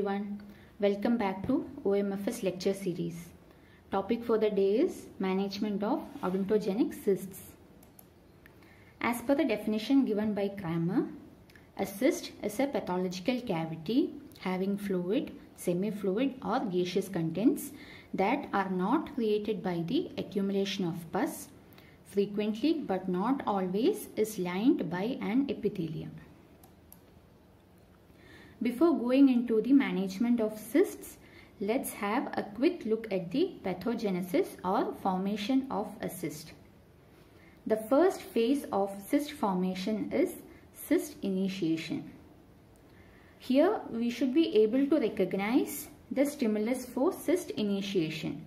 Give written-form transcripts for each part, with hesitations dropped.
everyone, welcome back to OMFS lecture series. Topic for the day is management of odontogenic cysts. As per the definition given by Kramer, a cyst is a pathological cavity having fluid, semi-fluid or gaseous contents that are not created by the accumulation of pus. Frequently but not always is lined by an epithelium. Before going into the management of cysts, let's have a quick look at the pathogenesis or formation of a cyst. The first phase of cyst formation is cyst initiation. Here we should be able to recognize the stimulus for cyst initiation.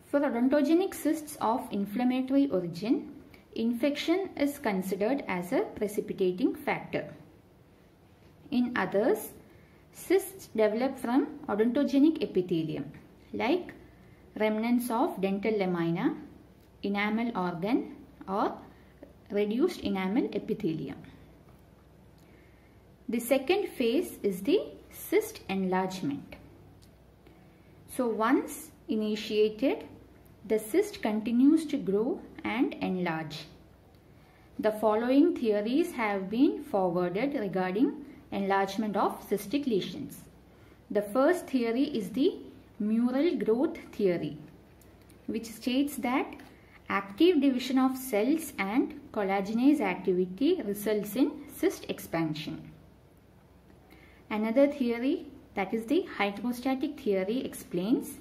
For odontogenic cysts of inflammatory origin, infection is considered as a precipitating factor. In others, cysts develop from odontogenic epithelium like remnants of dental lamina, enamel organ or reduced enamel epithelium. The second phase is the cyst enlargement. So once initiated, the cyst continues to grow and enlarge. The following theories have been forwarded regarding enlargement of cystic lesions. The first theory is the mural growth theory, which states that active division of cells and collagenase activity results in cyst expansion. Another theory, that is the hydrostatic theory, explains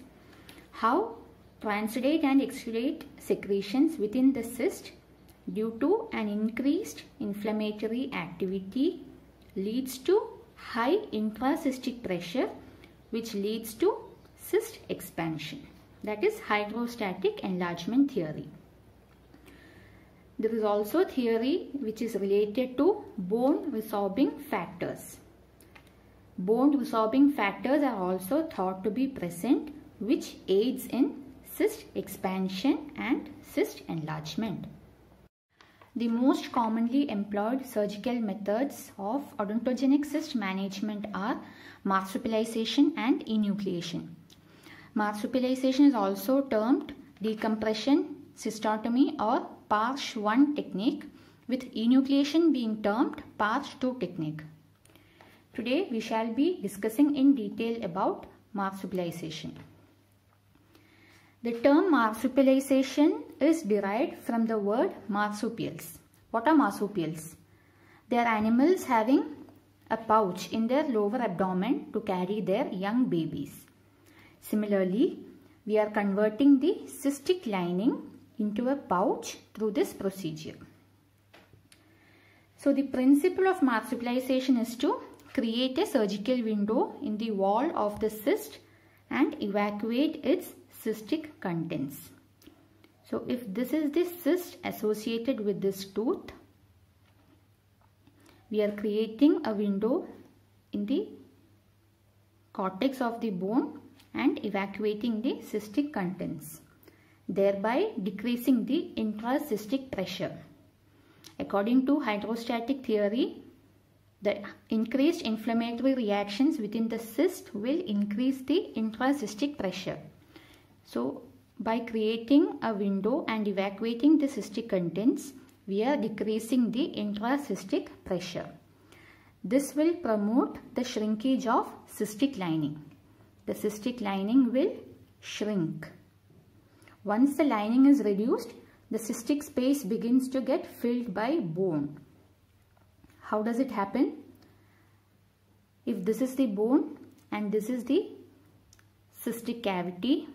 how transudate and exudate secretions within the cyst due to an increased inflammatory activity leads to high intracystic pressure, which leads to cyst expansion. That is hydrostatic enlargement theory. There is also theory which is related to bone resorbing factors. Bone resorbing factors are also thought to be present, which aids in cyst expansion and cyst enlargement. The most commonly employed surgical methods of odontogenic cyst management are marsupialization and enucleation. Marsupialization is also termed decompression, cystotomy or PARSH 1 technique, with enucleation being termed PARSH 2 technique. Today we shall be discussing in detail about marsupialization. The term marsupialization is derived from the word marsupials. What are marsupials? They are animals having a pouch in their lower abdomen to carry their young babies. Similarly, we are converting the cystic lining into a pouch through this procedure. So the principle of marsupialization is to create a surgical window in the wall of the cyst and evacuate its cystic contents. So if this is the cyst associated with this tooth, we are creating a window in the cortex of the bone and evacuating the cystic contents, thereby decreasing the intracystic pressure. According to hydrostatic theory, the increased inflammatory reactions within the cyst will increase the intracystic pressure. So by creating a window and evacuating the cystic contents, we are decreasing the intracystic pressure. This will promote the shrinkage of cystic lining. The cystic lining will shrink. Once the lining is reduced, the cystic space begins to get filled by bone. How does it happen? If this is the bone and this is the cystic cavity,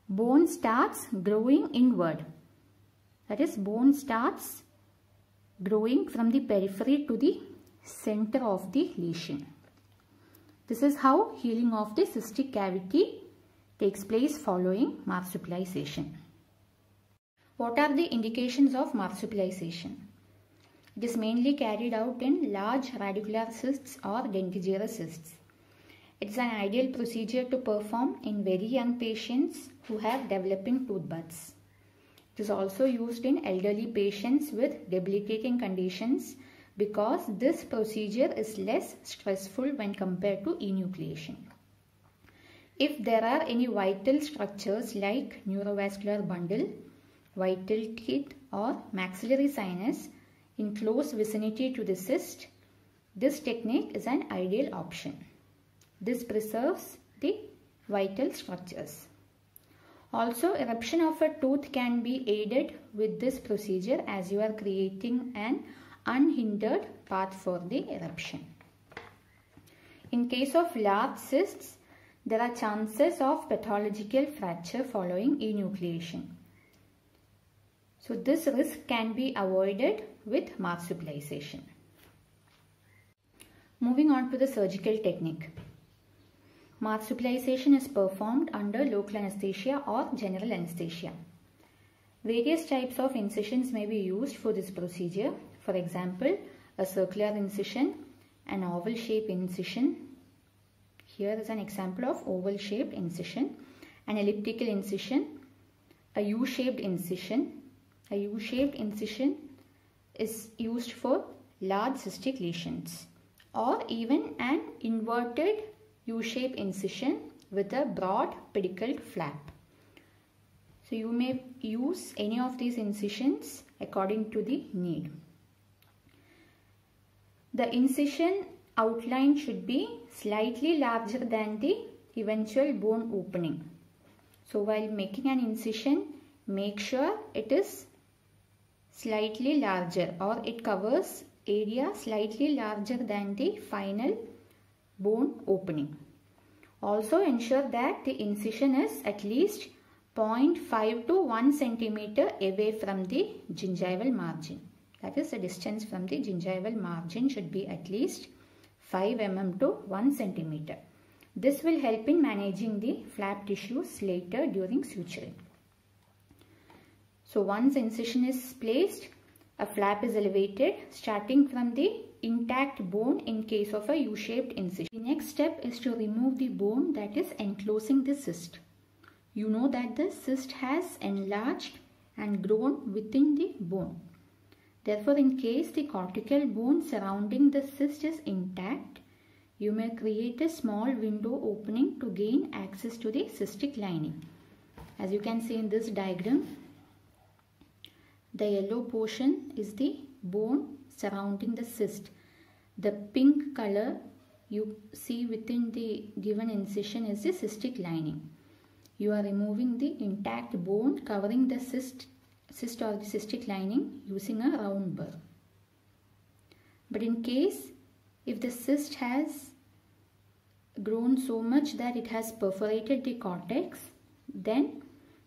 bone starts growing inward. That is, bone starts growing from the periphery to the center of the lesion. This is how healing of the cystic cavity takes place following marsupialization. What are the indications of marsupialization? It is mainly carried out in large radicular cysts or dentigerous cysts. It is an ideal procedure to perform in very young patients who have developing tooth buds. It is also used in elderly patients with debilitating conditions because this procedure is less stressful when compared to enucleation. If there are any vital structures like neurovascular bundle, vital teeth or maxillary sinus in close vicinity to the cyst, this technique is an ideal option. This preserves the vital structures. Also, eruption of a tooth can be aided with this procedure as you are creating an unhindered path for the eruption. In case of large cysts, there are chances of pathological fracture following enucleation. So this risk can be avoided with marsupialization. Moving on to the surgical technique. Marsupialization is performed under local anesthesia or general anesthesia. Various types of incisions may be used for this procedure. For example, a circular incision, an oval shaped incision. Here is an example of oval shaped incision, an elliptical incision, a U-shaped incision. A U-shaped incision is used for large cystic lesions, or even an inverted U-shaped incision with a broad pedicled flap. So you may use any of these incisions according to the need. The incision outline should be slightly larger than the eventual bone opening. So while making an incision, make sure it is slightly larger, or it covers area slightly larger than the final bone opening. Also ensure that the incision is at least 0.5 to 1 centimeter away from the gingival margin. That is, the distance from the gingival margin should be at least 5 mm to 1 centimeter. This will help in managing the flap tissues later during suturing. So once incision is placed, a flap is elevated starting from the intact bone in case of a U-shaped incision. The next step is to remove the bone that is enclosing the cyst. You know that the cyst has enlarged and grown within the bone. Therefore, in case the cortical bone surrounding the cyst is intact, you may create a small window opening to gain access to the cystic lining. As you can see in this diagram, the yellow portion is the bone surrounding the cyst. The pink color you see within the given incision is the cystic lining. You are removing the intact bone covering the cyst or the cystic lining using a round burr. But in case if the cyst has grown so much that it has perforated the cortex, then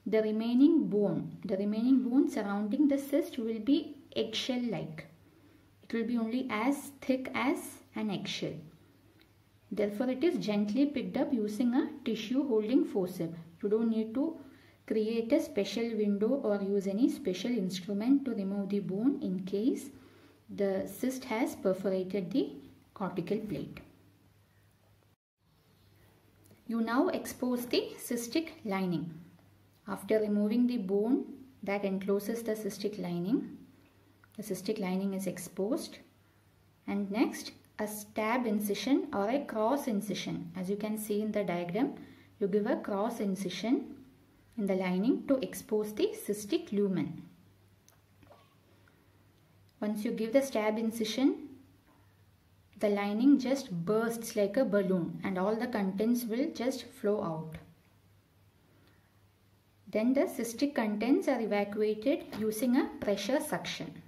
the remaining bone surrounding the cyst will be eggshell-like. It will be only as thick as an eggshell. Therefore, it is gently picked up using a tissue holding forceps. You don't need to create a special window or use any special instrument to remove the bone in case the cyst has perforated the cortical plate. You now expose the cystic lining. After removing the bone that encloses the cystic lining is exposed, and next a stab incision or a cross incision. As you can see in the diagram, you give a cross incision in the lining to expose the cystic lumen. Once you give the stab incision, the lining just bursts like a balloon and all the contents will just flow out. Then the cystic contents are evacuated using a pressure suction.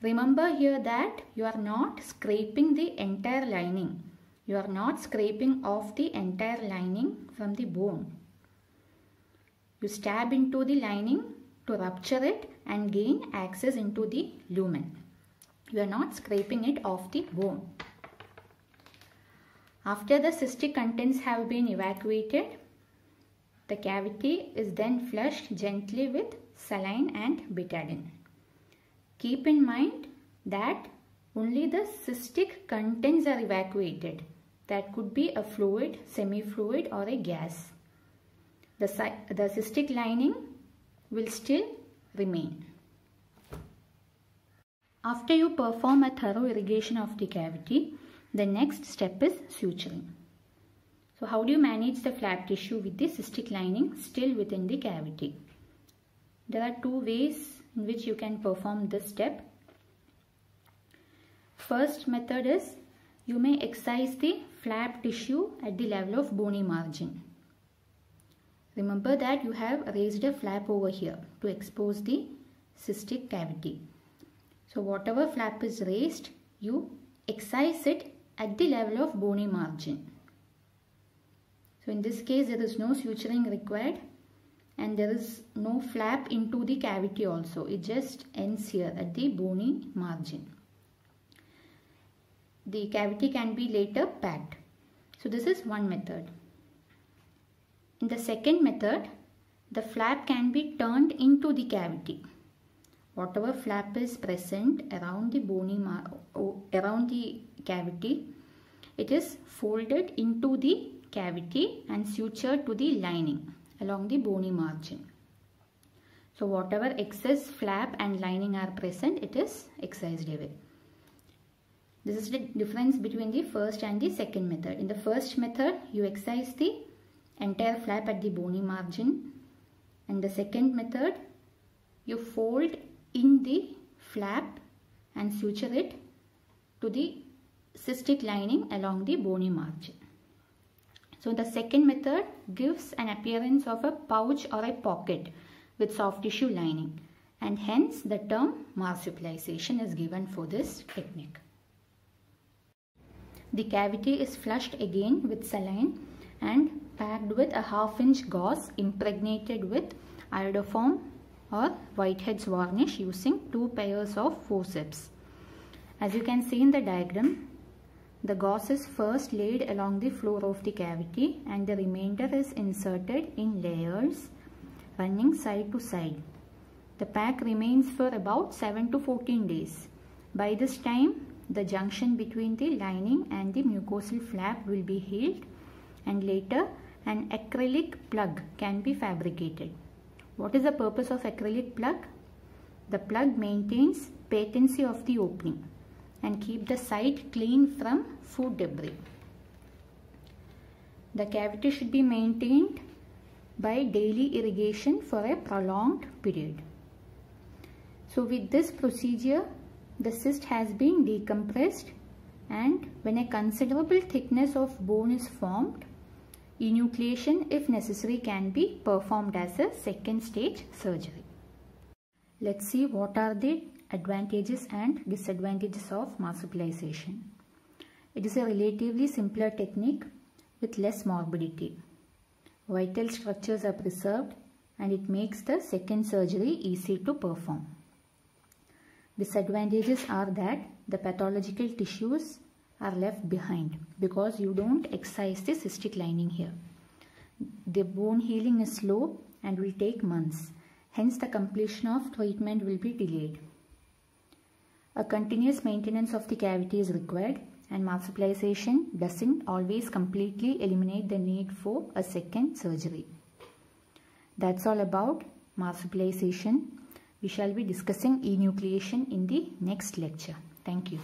Remember here that you are not scraping the entire lining. You are not scraping off the entire lining from the bone. You stab into the lining to rupture it and gain access into the lumen. You are not scraping it off the bone. After the cystic contents have been evacuated, the cavity is then flushed gently with saline and betadine. Keep in mind that only the cystic contents are evacuated. That could be a fluid, semi-fluid or a gas. The cystic lining will still remain. After you perform a thorough irrigation of the cavity, the next step is suturing. So how do you manage the flap tissue with the cystic lining still within the cavity? There are two ways in which you can perform this step. First method is you may excise the flap tissue at the level of bony margin. Remember that you have raised a flap over here to expose the cystic cavity. So whatever flap is raised, you excise it at the level of bony margin. So in this case there is no suturing required and there is no flap into the cavity also. It just ends here at the bony margin. The cavity can be later packed. So this is one method. In the second method, the flap can be turned into the cavity. Whatever flap is present around the cavity, it is folded into the cavity and sutured to the lining along the bony margin. So whatever excess flap and lining are present, it is excised away. This is the difference between the first and the second method. In the first method, you excise the entire flap at the bony margin. And the second method, you fold in the flap and suture it to the cystic lining along the bony margin. So the second method gives an appearance of a pouch or a pocket with soft tissue lining, and hence the term marsupialization is given for this technique. The cavity is flushed again with saline and packed with a half-inch gauze impregnated with iodoform or Whitehead's varnish using 2 pairs of forceps. As you can see in the diagram, the gauze is first laid along the floor of the cavity and the remainder is inserted in layers running side to side. The pack remains for about 7 to 14 days. By this time, the junction between the lining and the mucosal flap will be healed, and later an acrylic plug can be fabricated. What is the purpose of acrylic plug? The plug maintains patency of the opening and keep the site clean from food debris. The cavity should be maintained by daily irrigation for a prolonged period. So with this procedure, the cyst has been decompressed, and when a considerable thickness of bone is formed, enucleation, if necessary, can be performed as a second stage surgery. Let's see what are the advantages and disadvantages of marsupialization. It is a relatively simpler technique with less morbidity. Vital structures are preserved and it makes the second surgery easy to perform. Disadvantages are that the pathological tissues are left behind because you don't excise the cystic lining here. The bone healing is slow and will take months. Hence, the completion of treatment will be delayed. A continuous maintenance of the cavity is required, and marsupialization doesn't always completely eliminate the need for a second surgery. That's all about marsupialization. We shall be discussing enucleation in the next lecture. Thank you.